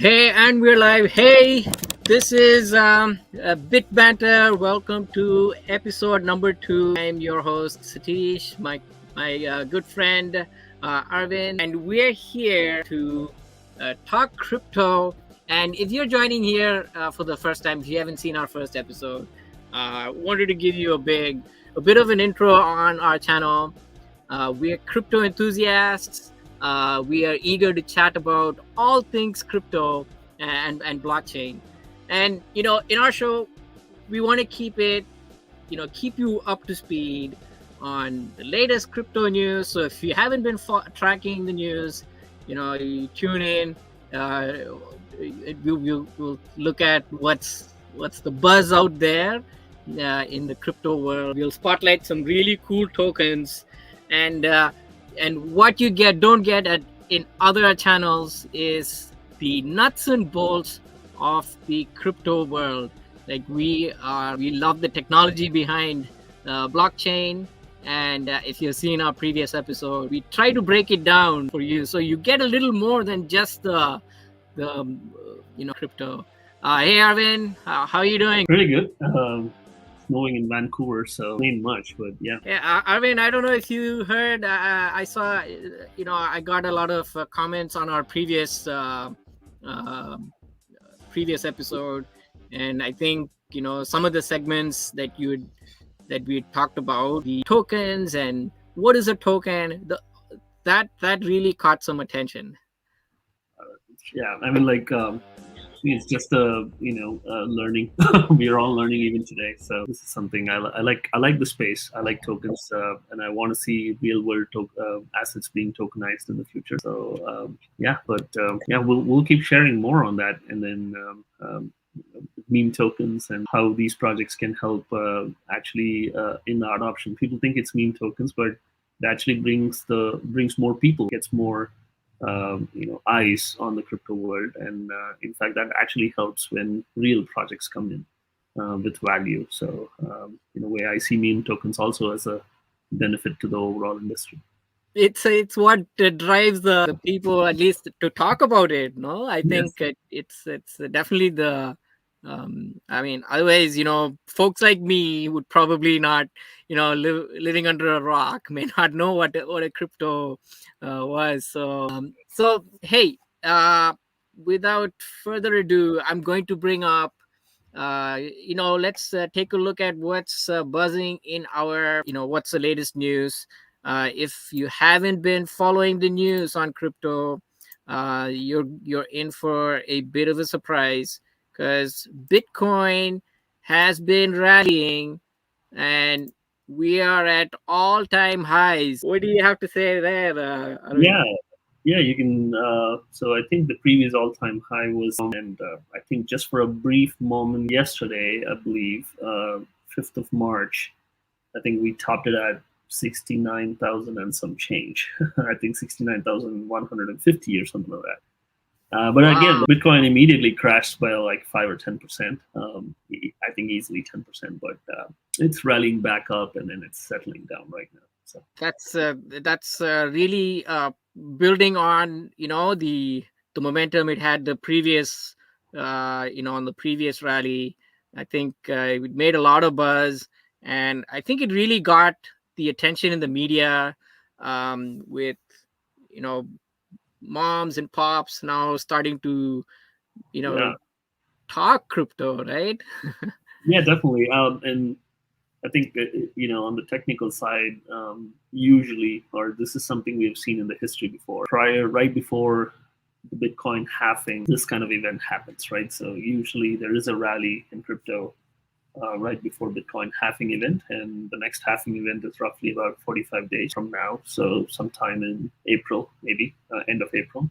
Hey, and we're live. Hey, this is BitBanter. Welcome to episode number 2. I'm your host Satish, my good friend Arvind, and we're here to talk crypto. And if you're joining here for the first time, if you haven't seen our first episode, wanted to give you a bit of an intro on our channel. We're crypto enthusiasts. We are eager to chat about all things crypto and blockchain. And in our show, we want to keep you up to speed on the latest crypto news. So if you haven't been tracking the news, you tune in. We'll look at what's the buzz out there in the crypto world. We'll spotlight some really cool tokens, and what you don't get in other channels is the nuts and bolts of the crypto world. Like we love the technology behind blockchain, and if you've seen our previous episode, we try to break it down for you so you get a little more than just the crypto. Hey Arvin, how are you doing? Pretty good. Snowing in Vancouver, so ain't much, but yeah. Yeah, Arvin, I don't know if you heard. I saw, I got a lot of comments on our previous episode, and I think some of the segments that we talked about, the tokens and what is a token, that really caught some attention. Yeah, I mean, it's just learning. We are all learning even today. So this is something I like. I like the space. I like tokens, and I want to see real world assets being tokenized in the future. So we'll keep sharing more on that, and then meme tokens and how these projects can help actually in the adoption. People think it's meme tokens, but it actually brings more people, gets more eyes on the crypto world, and in fact that actually helps when real projects come in with value. So in a way, I see meme tokens also as a benefit to the overall industry. It's what drives the people, at least, to talk about it. No, I think it's definitely the I mean, otherwise, folks like me would probably not, living under a rock, may not know what a crypto was. So hey, without further ado, I'm going to bring up, let's take a look at what's buzzing in our, what's the latest news. If you haven't been following the news on crypto, you're in for a bit of a surprise, because Bitcoin has been rallying and we are at all-time highs. What do you have to say there? You can. So I think the previous all-time high was, and I think just for a brief moment yesterday, I believe, 5th of March, I think we topped it at 69,000 and some change. I think 69,150 or something like that. But again, Bitcoin immediately crashed by like 5 or 10%. I think easily 10%, but it's rallying back up and then it's settling down right now. So that's really building on the momentum it had the previous on the previous rally. I think it made a lot of buzz, and I think it really got the attention in the media, with moms and pops now starting to talk crypto, right? Yeah, definitely. And I think on the technical side, usually, or this is something we've seen in the history before. Right before the Bitcoin halving, this kind of event happens, right? So usually there is a rally in crypto right before Bitcoin halving event, and the next halving event is roughly about 45 days from now. So sometime in April, maybe end of April.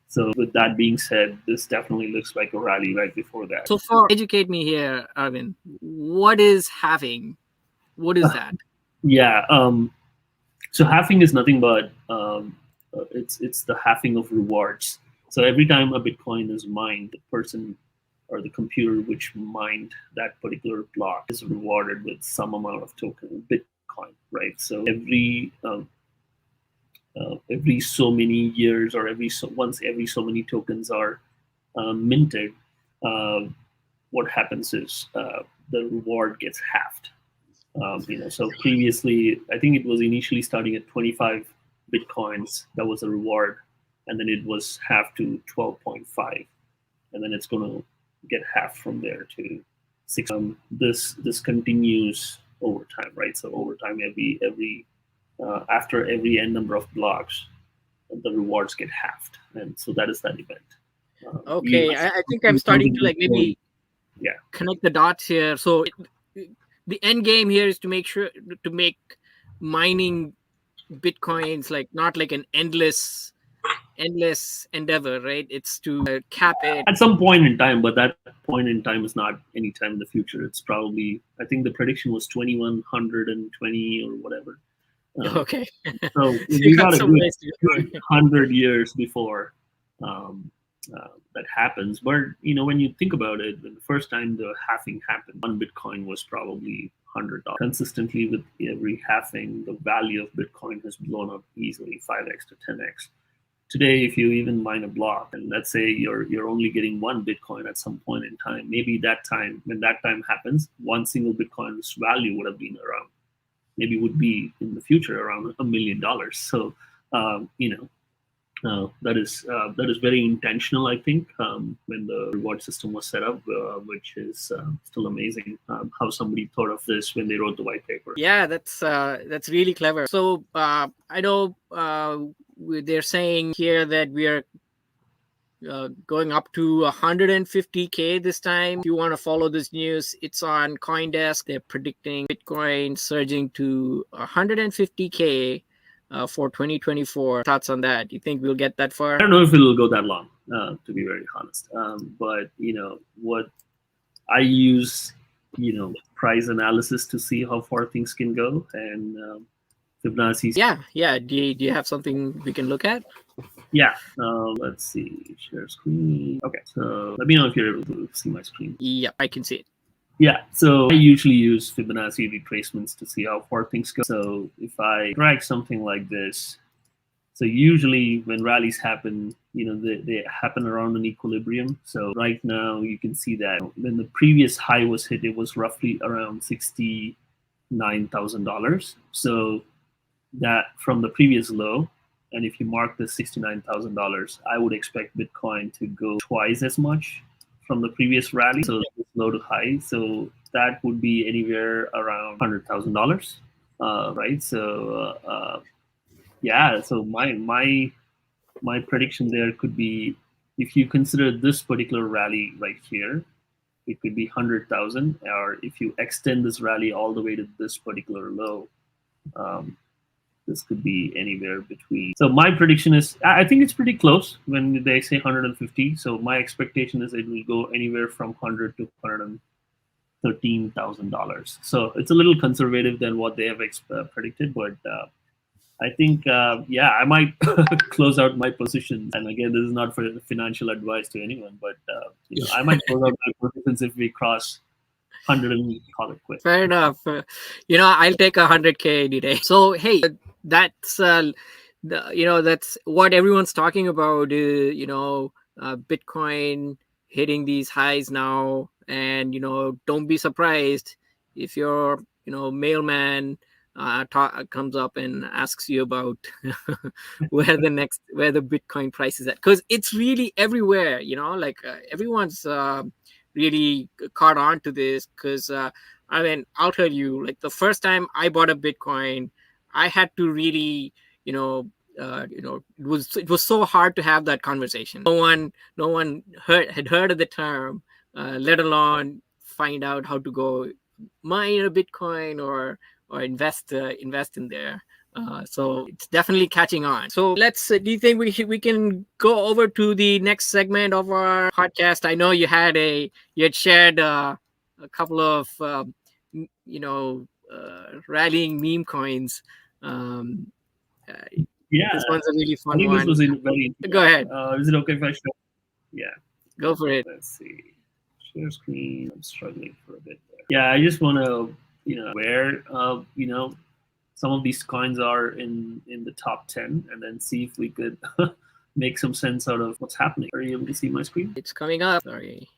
So with that being said, this definitely looks like a rally right before that. So educate me here, Arvind. What is halving? What is that? Yeah. So halving is nothing but it's the halving of rewards. So every time a Bitcoin is mined, the person or the computer which mined that particular block is rewarded with some amount of token Bitcoin, right? So every so many years, or once every so many tokens are minted, what happens is the reward gets halved. So previously, I think it was initially starting at 25 bitcoins. That was the reward, and then it was halved to 12.5, and then it's going to get halved from there to 6. This continues over time, right? So over time, every after every n number of blocks, the rewards get halved, and so that is that event. Okay, I think I'm starting to like maybe connect the dots here. So the end game here is to make sure to make mining bitcoins like not like an endless endeavor, right? It's to cap it at some point in time, but that point in time is not any time in the future. It's probably, I think the prediction was 2120 or whatever. Okay. So So you we got got a some ways to go. good 100 years before that happens. But when you think about it, when the first time the halving happened, one Bitcoin was probably $100. Consistently with every halving, the value of Bitcoin has blown up easily 5x to 10x. Today, if you even mine a block, and let's say you're only getting one Bitcoin at some point in time, maybe that time when that time happens, one single Bitcoin's value would have been around, maybe would be in the future around $1 million. So that is very intentional, I think, when the reward system was set up, which is still amazing how somebody thought of this when they wrote the white paper. Yeah, that's really clever. So I know they're saying here that we are going up to 150K this time. If you want to follow this news, it's on CoinDesk. They're predicting Bitcoin surging to 150K for 2024. Thoughts on that? You think we'll get that far? I don't know if it'll go that long, to be very honest. But what I use, price analysis to see how far things can go, and Fibonacci. Yeah. Do you have something we can look at? Yeah. Let's see. Share screen. Okay. So let me know if you're able to see my screen. Yeah, I can see it. Yeah. So I usually use Fibonacci retracements to see how far things go. So if I drag something like this, so usually when rallies happen, they happen around an equilibrium. So right now you can see that when the previous high was hit, it was roughly around $69,000. So that from the previous low, and if you mark the $69,000, I would expect Bitcoin to go twice as much from the previous rally, so low to high. So that would be anywhere around $100,000, right? So yeah, so my prediction there could be, if you consider this particular rally right here, it could be 100,000, or if you extend this rally all the way to this particular low, this could be anywhere between. So my prediction is, I think it's pretty close when they say 150. So my expectation is it will go anywhere from 100 to $113,000. So it's a little conservative than what they have predicted, but I think, I might close out my positions. And again, this is not for financial advice to anyone, but I might close out my positions if we cross 100 and call it quit. Fair enough. I'll take 100K any day. So hey, that's that's what everyone's talking about. Bitcoin hitting these highs now, and don't be surprised if your mailman comes up and asks you about where the Bitcoin price is at, because it's really everywhere. Everyone's really caught on to this, because I mean, I'll tell you, like the first time I bought a Bitcoin, I had to really, it was so hard to have that conversation. No one had heard of the term, let alone find out how to go mine a Bitcoin or invest in there. So it's definitely catching on. So do you think we can go over to the next segment of our podcast? I know you had shared a couple of rallying meme coins. Yeah, this one's a really I fun think one. this was very. Go ahead. Is it okay if I show? Yeah. Go for it. Let's see. Share screen. I'm struggling for a bit there. Yeah, I just want to, where, some of these coins are in the top 10, and then see if we could make some sense out of what's happening. Are you able to see my screen? It's coming up. Sorry.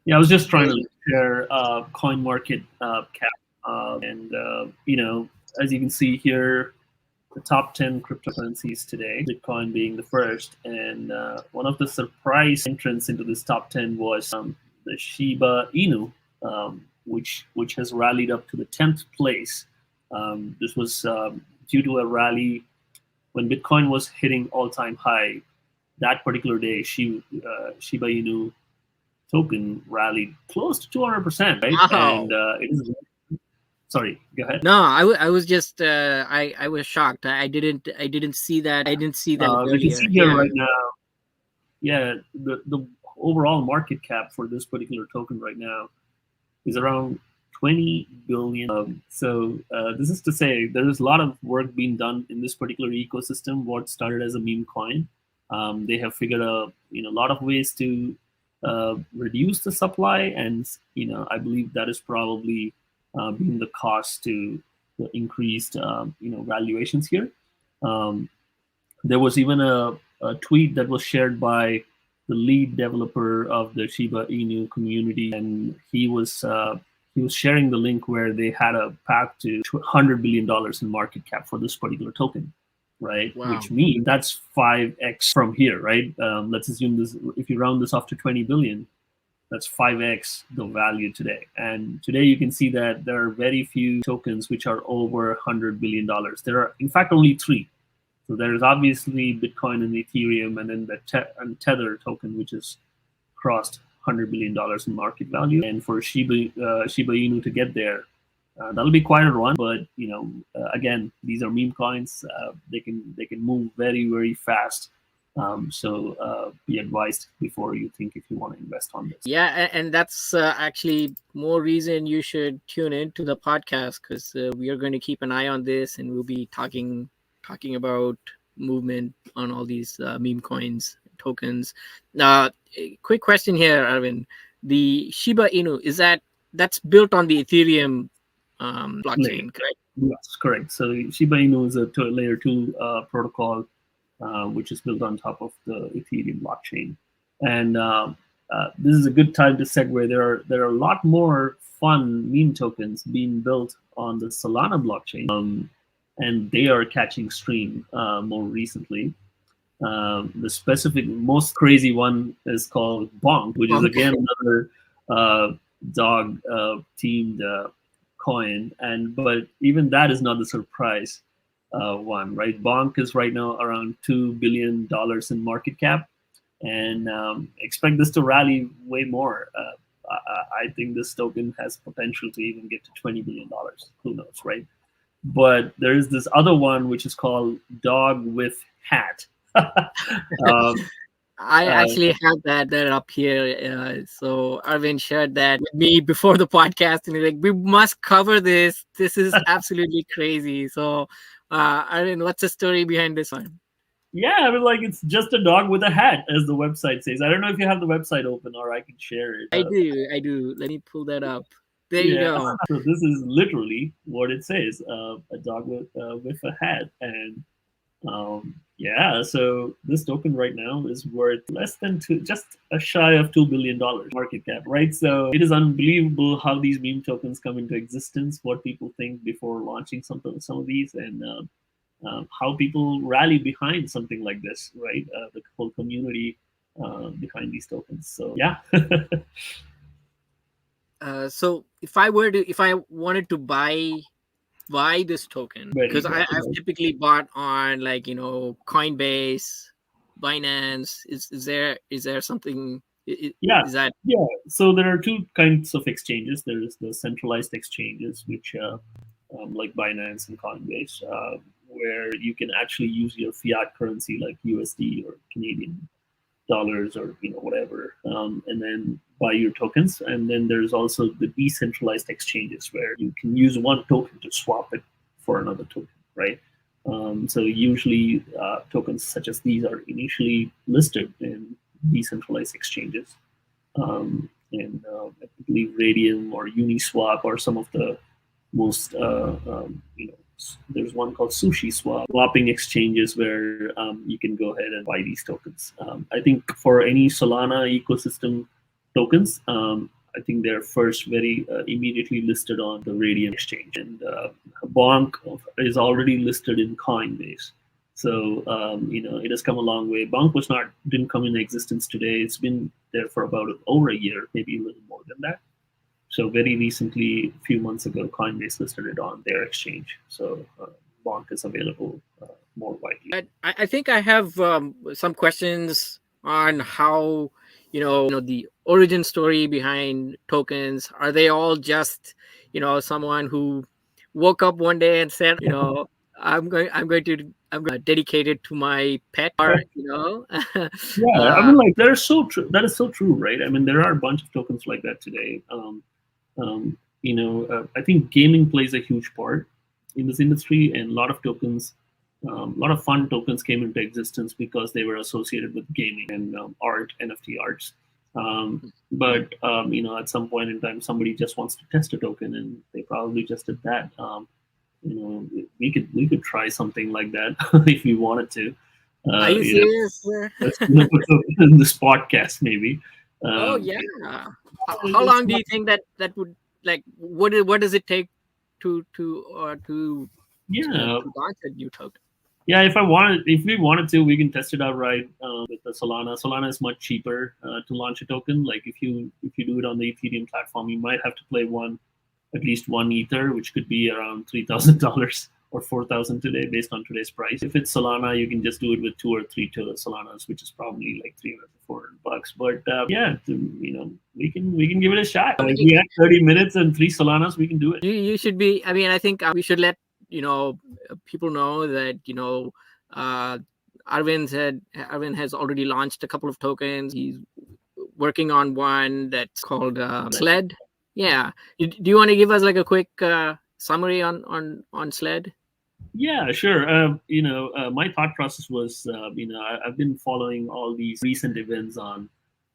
Yeah, I was just trying to share coin market cap, and as you can see here, the top 10 cryptocurrencies today, Bitcoin being the first. And one of the surprise entrants into this top 10 was the Shiba Inu, which has rallied up to the 10th place. This was due to a rally when Bitcoin was hitting all-time high. That particular day, Shiba Inu token rallied close to 200%, right? Wow. And it is. Sorry, go ahead. No, I was just I was shocked. I didn't see that. I didn't see that You can earlier. see here right now, yeah, the overall market cap for this particular token right now is around 20 billion. So this is to say there is a lot of work being done in this particular ecosystem. What started as a meme coin, they have figured out a lot of ways to reduce the supply, and I believe that is probably being the cost to the increased valuations here. Um, there was even a tweet that was shared by the lead developer of the Shiba Inu community, and he was sharing the link where they had a path to $100 billion in market cap for this particular token, right? Wow. Which means that's 5x from here, right? Let's assume this, if you round this off to 20 billion, that's 5x the value today. And today you can see that there are very few tokens which are over $100 billion. There are, in fact, only 3. So there's obviously Bitcoin and Ethereum, and then the Tether token, which has crossed $100 billion in market value. And for Shiba Inu to get there, that'll be quite a run. But again, these are meme coins. They can move very, very fast. So be advised before you think if you want to invest on this. Yeah, and that's actually more reason you should tune in to the podcast, because we are going to keep an eye on this, and we'll be talking about movement on all these meme coins, tokens. Quick question here, Arvind. The Shiba Inu, that's built on the Ethereum blockchain, correct? Yes, correct. So Shiba Inu is a layer 2 protocol, which is built on top of the Ethereum blockchain. And this is a good time to segue. There are a lot more fun meme tokens being built on the Solana blockchain, and they are catching steam more recently. The specific, most crazy one is called Bonk, which is again another dog themed coin, but even that is not the surprise one, right? Bonk is right now around $2 billion in market cap, and expect this to rally way more. I think this token has potential to even get to $20 billion. Who knows, right? But there is this other one which is called Dog with Hat. I actually have that up here. So Arvind shared that with me before the podcast, and he's like, we must cover this. This is absolutely crazy. So Arvind, what's the story behind this one? Yeah, I mean, like, it's just a dog with a hat, as the website says. I don't know if you have the website open, or I can share it. I do. Let me pull that up. There you go. So this is literally what it says: a dog with a hat, and so this token right now is worth less than just a shy of $2 billion market cap, right? So it is unbelievable how these meme tokens come into existence, what people think before launching some of these, and how people rally behind something like this, right? The whole community behind these tokens. So yeah. So if I wanted to buy this token, because I've typically bought on Coinbase, Binance. Is there something? So there are 2 kinds of exchanges. There is the centralized exchanges, which like Binance and Coinbase, where you can actually use your fiat currency like USD or Canadian dollars or whatever, and then buy your tokens. And then there's also the decentralized exchanges where you can use one token to swap it for another token, right? So usually tokens such as these are initially listed in decentralized exchanges, and I believe Radium or Uniswap are some of the most there's one called Sushi Swap, swapping exchanges where you can go ahead and buy these tokens. I think for any Solana ecosystem tokens, I think they're first very immediately listed on the Radiant exchange, and Bonk is already listed in Coinbase. So it has come a long way. Bonk didn't come in existence today. It's been there for about over a year, maybe a little more than that. So very recently, a few months ago, Coinbase listed it on their exchange. So Bonk is available more widely. I think I have some questions on how the origin story behind tokens. Are they all just someone who woke up one day and said, I'm going to dedicate it to my pet, or Yeah, I uh, mean, like they're so true. That is so true, right? I mean, there are a bunch of tokens like that today. I think gaming plays a huge part in this industry, and a lot of tokens, a lot of fun tokens came into existence because they were associated with gaming and art, NFT arts. But at some point in time, somebody just wants to test a token, and they probably just did that. We could try something like that if we wanted to. are you You know, serious? let's put something in this podcast maybe. Oh Um, yeah. How long do you think that would, like, what does it take yeah, to launch a new token? yeah. If we wanted to, we can test it out right with the Solana. Solana is much cheaper to launch a token. Like if you do it on the Ethereum platform, you might have to play at least one ether, which could be around $3,000 or 4,000 today, based on today's price. If it's Solana, you can just do it with 2 or 3 Solanas, which is probably like 300 to $400. But we can give it a shot. If we have 30 minutes and 3 Solanas, we can do it. You should be. I mean, I think we should let people know that uh, Arvind has already launched a couple of tokens. He's working on one that's called Sled. Yeah. Do you want to give us like a quick summary on Sled? Yeah, sure. My thought process was, I've been following all these recent events on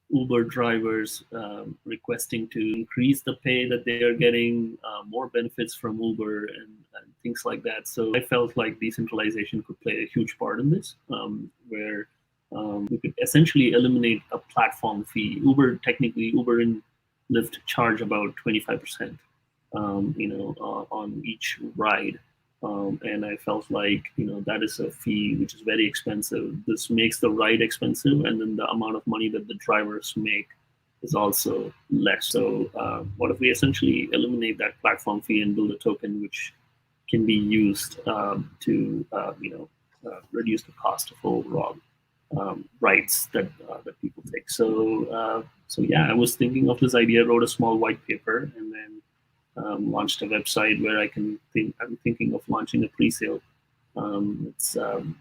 Uber drivers requesting to increase the pay that they are getting, more benefits from Uber, and things like that. So I felt like decentralization could play a huge part in this, where we could essentially eliminate a platform fee. Uber and Lyft charge about 25%, on each ride. And I felt like that is a fee which is very expensive. This makes the ride expensive, and then the amount of money that the drivers make is also less. So what if we essentially eliminate that platform fee and build a token which can be used to reduce the cost of overall rides that people take. So yeah, I was thinking of this idea, wrote a small white paper, and then launched a website where I'm thinking of launching a pre-sale. It's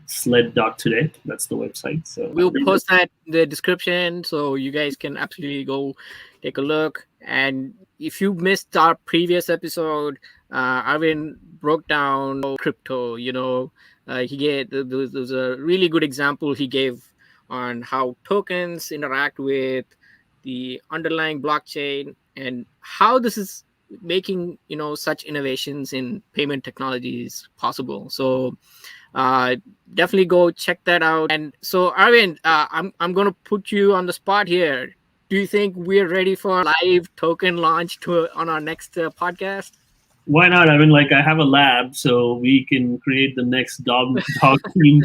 sled.today. That's the website. So We'll post that in the description so you guys can absolutely go take a look. And if you missed our previous episode, Arvind broke down crypto. He gave there's a really good example he gave on how tokens interact with the underlying blockchain and how this is making such innovations in payment technologies possible. So uh definitely go check that out. And so Arvind, I'm going to put you on the spot here. Do you think we're ready for live token launch on our next podcast? why not? I mean, like I have a lab, so we can create the next dog themed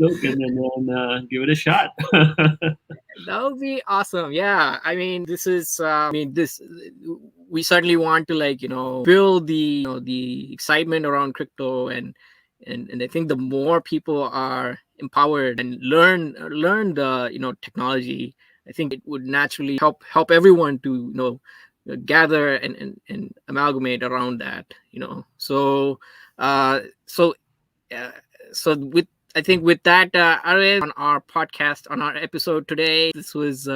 token and then give it a shot. That would be awesome. Yeah, I mean, this we certainly want to build the excitement around crypto, and I think the more people are empowered and learn the technology, I think it would naturally help everyone to gather and amalgamate around that. Uh so uh, so with I think with that, Arvind, on our podcast, on our episode today, this was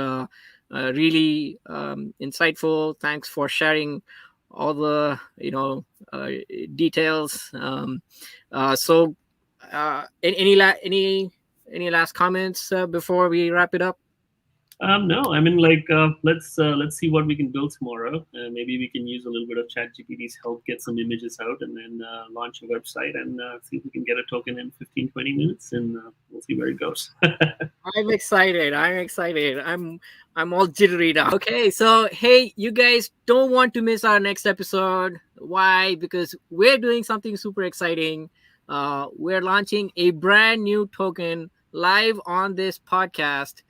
really insightful. Thanks for sharing all the uh, details. So, any last comments before we wrap it up? No, I mean, like, let's see what we can build tomorrow. Maybe we can use a little bit of ChatGPT's help, get some images out, and then launch a website and see if we can get a token in 15, 20 minutes, and we'll see where it goes. I'm excited. I'm excited. I'm all jittery now. Okay, so hey, you guys don't want to miss our next episode. Why? Because we're doing something super exciting. We're launching a brand new token live on this podcast.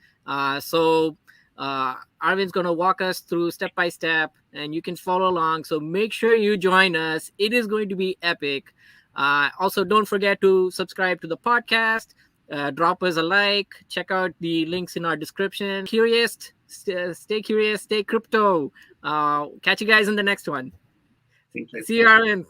So Arvin's gonna walk us through step by step, and you can follow along. So make sure you join us. It is going to be epic. Also, don't forget to subscribe to the podcast, drop us a like, check out the links in our description. Stay curious, stay crypto. Catch you guys in the next one. Thank you. See you, Arvin.